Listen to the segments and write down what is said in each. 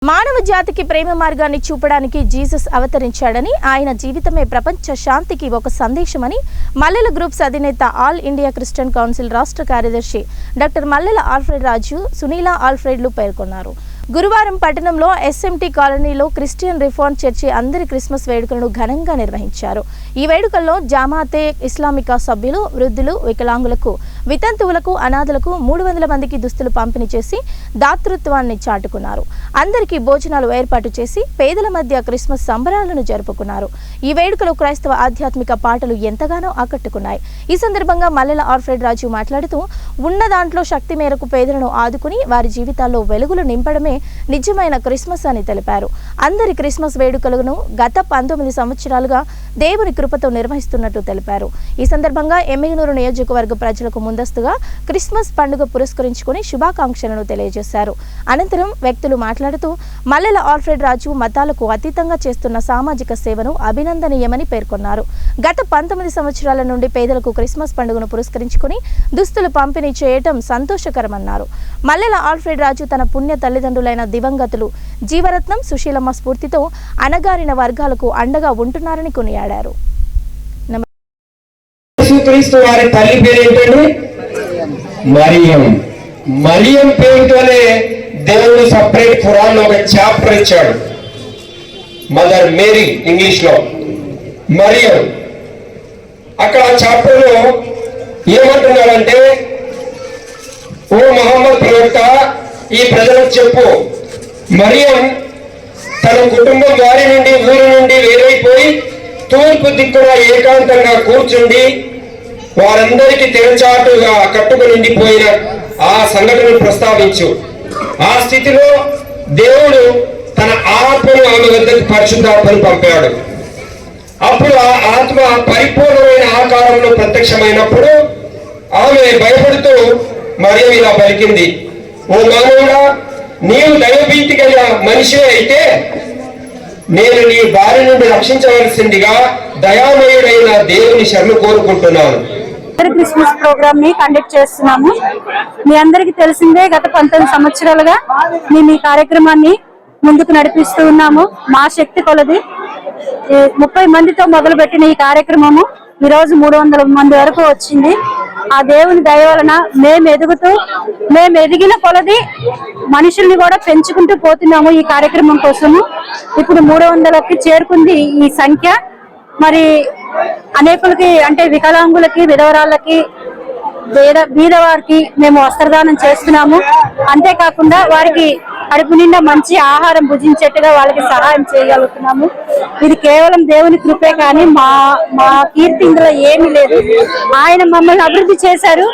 మానవ జాతికి ప్రేమ మార్గాన్ని చూపడానికి జీసస్ అవతరించాడని, ఆయన జీవితమే ప్రపంచ శాంతికి ఒక సందేశమని మల్లెల గ్రూప్స్ అధినేత ఆల్ ఇండియా క్రిస్టియన్ కౌన్సిల్ రాష్ట్ర కార్యదర్శి డాక్టర్ మల్లెల ఆల్ఫ్రెడ్ రాజు, సునీల ఆల్ఫ్రెడ్లు పేర్కొన్నారు. గురువారం పట్టణంలో ఎస్ఎంటీ కాలనీలో క్రిస్టియన్ రిఫార్మ్ చర్చి అందరి క్రిస్మస్ వేడుకలను ఘనంగా నిర్వహించారు. ఈ వేడుకల్లో జామాతే ఇస్లామికా సభ్యులు, వృద్ధులు, వికలాంగులకు, వితంతువులకు, అనాథలకు 300 మందికి దుస్తులు పంపిణీ చేసి దాతృత్వాన్ని చాటుకున్నారు. అందరికీ భోజనాలు ఏర్పాటు చేసి పేదల మధ్య క్రిస్మస్ సంబరాలను జరుపుకున్నారు. ఈ వేడుకలో క్రైస్తవ ఆధ్యాత్మిక పాటలు ఎంతగానో ఆకట్టుకున్నాయి. ఈ సందర్భంగా మల్లెల ఆల్ఫ్రెడ్ రాజు మాట్లాడుతూ, ఉన్న దాంట్లో శక్తి మేరకు పేదలను ఆదుకుని వారి జీవితాల్లో వెలుగులు నింపడమే నిజమైన క్రిస్మస్ అని తెలిపారు. అందరి క్రిస్మస్ వేడుకలను గత 19 సంవత్సరాలుగా దేవుని కృపతో నిర్వహిస్తున్నట్టు తెలిపారు. ఈ సందర్భంగా ఎమ్మిగనూరు నియోజకవర్గ ప్రజలకు ముందస్తుగా క్రిస్మస్ పండుగ పురస్కరించుకుని శుభాకాంక్షలను తెలియజేశారు. అనంతరం వ్యక్తులు మాట్లాడుతూ, మల్లెల ఆల్ఫ్రెడ్ రాజు మతాలకు అతీతంగా చేస్తున్న సామాజిక సేవను అభినందనీయమని పేర్కొన్నారు. గత 19 సంవత్సరాల నుండి పేదలకు క్రిస్మస్ పండుగను పురస్కరించుకుని దుస్తులు పంపిణీ చేయటం సంతోషకరమన్నారు. మల్లెల ఆల్ఫ్రెడ్ రాజు తన పుణ్య తల్లిదండ్రులైన దివంగతులు జీవరత్నం, సుశీలమ్మ స్ఫూర్తితో అణగారిన వర్గాలకు అండగా ఉంటున్నారని కొనియాడారు. వారి తల్లి పేరు ఏంటండి? మరియం. మరియం పేరుతోనే దేవుడు సపరేట్ ఖురాన్ లో ఒక చాప్టర్ ఇచ్చాడు. మదర్ మేరీ ఇంగ్లీష్ లో మరియం. అక్కడ చాప్టర్ లో ఏమంటున్నారంటే, ఓ మహమ్మద్ ప్రవక్త, ఈ ప్రజలకు చెప్పు, మరియం తన కుటుంబం వారి నుండి, ఊరి నుండి వేరైపోయి తూర్పు దిక్కున ఏకాంతంగా కూర్చుండి వారందరికీ తెరచాటుగా కట్టుకుని ఉండిపోయిన ఆ సంఘటనను ప్రస్తావించు. ఆ స్థితిలో దేవుడు తన ఆత్మను ఆమె వద్దకు పరిశుద్ధాత్మను పంపాడు. అప్పుడు ఆ ఆత్మ పరిపూర్ణమైన ఆకారంలో ప్రత్యక్షమైనప్పుడు ఆమె భయపడుతూ మరియం ఇలా పలికింది, ఓ మానవుడా, నీవు దైవభీతి గల మనిషి అయితే నేను నీ బారి నుండి రక్షించవలసిందిగా దయామయుడైన దేవుని శరణు కోరుకుంటున్నాను. క్రిస్మస్ ప్రోగ్రామ్ ని కండక్ట్ చేస్తున్నాము. మీ అందరికి తెలిసిందే, గత 19 సంవత్సరాలుగా మేము ఈ కార్యక్రమాన్ని ముందుకు నడిపిస్తూ ఉన్నాము. మా శక్తి కొలది 30 మందితో మొదలుపెట్టిన ఈ కార్యక్రమము ఈరోజు 300 మంది వరకు వచ్చింది. ఆ దేవుని దయ వలన మేము ఎదిగిన కొలది మనుషుల్ని కూడా పెంచుకుంటూ పోతున్నాము ఈ కార్యక్రమం కోసము. ఇప్పుడు 300కి చేరుకుంది ఈ సంఖ్య. మరి అనేకులకి, అంటే వికలాంగులకి, విధవరాళ్ళకి, బీదవారికి మేము వస్త్రదానం చేస్తున్నాము. అంతేకాకుండా వారికి కడుపు నిండా మంచి ఆహారం భుజించేట్టుగా వాళ్ళకి సహాయం చేయగలుగుతున్నాము. ఇది కేవలం దేవుని కృపే, కానీ మా కీర్తి ఇందులో ఏమీ లేదు. ఆయన మమ్మల్ని అభివృద్ధి చేశారు,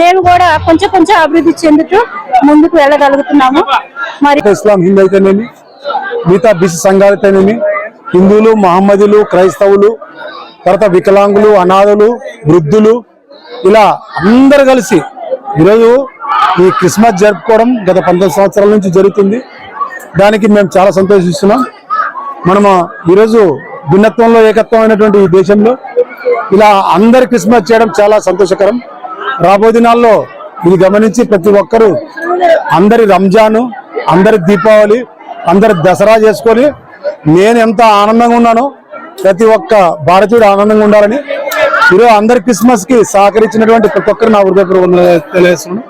మేము కూడా కొంచెం అభివృద్ధి చెందుతూ ముందుకు వెళ్ళగలుగుతున్నాము. మరి ఇస్లాం, హిందూ అయితేనేమి, మిగతా బీసీ సంఘాలైతేనేమి, హిందువులు, మహమ్మదీలు, క్రైస్తవులు, తర్వాత వికలాంగులు, అనాథులు, వృద్ధులు, ఇలా అందరు కలిసి ఈరోజు ఈ క్రిస్మస్ జరుపుకోవడం గత 19 సంవత్సరాల నుంచి జరుగుతుంది. దానికి మేము చాలా సంతోషిస్తున్నాం. మనము ఈరోజు భిన్నత్వంలో ఏకత్వం అయినటువంటి ఈ దేశంలో ఇలా అందరి క్రిస్మస్ చేయడం చాలా సంతోషకరం. రాబోయే దినాల్లో ఇది గమనించి ప్రతి ఒక్కరూ అందరి రంజాను, అందరి దీపావళి, అందరి దసరా చేసుకొని నేను ఎంత ఆనందంగా ఉన్నానో ప్రతి ఒక్క భారతీయుడు ఆనందంగా ఉండాలని ఈరోజు అందరి క్రిస్మస్ కి సహకరించినటువంటి ప్రతి ఒక్కరు నా హృదయపూర్వకంగా తెలియజేస్తున్నాను.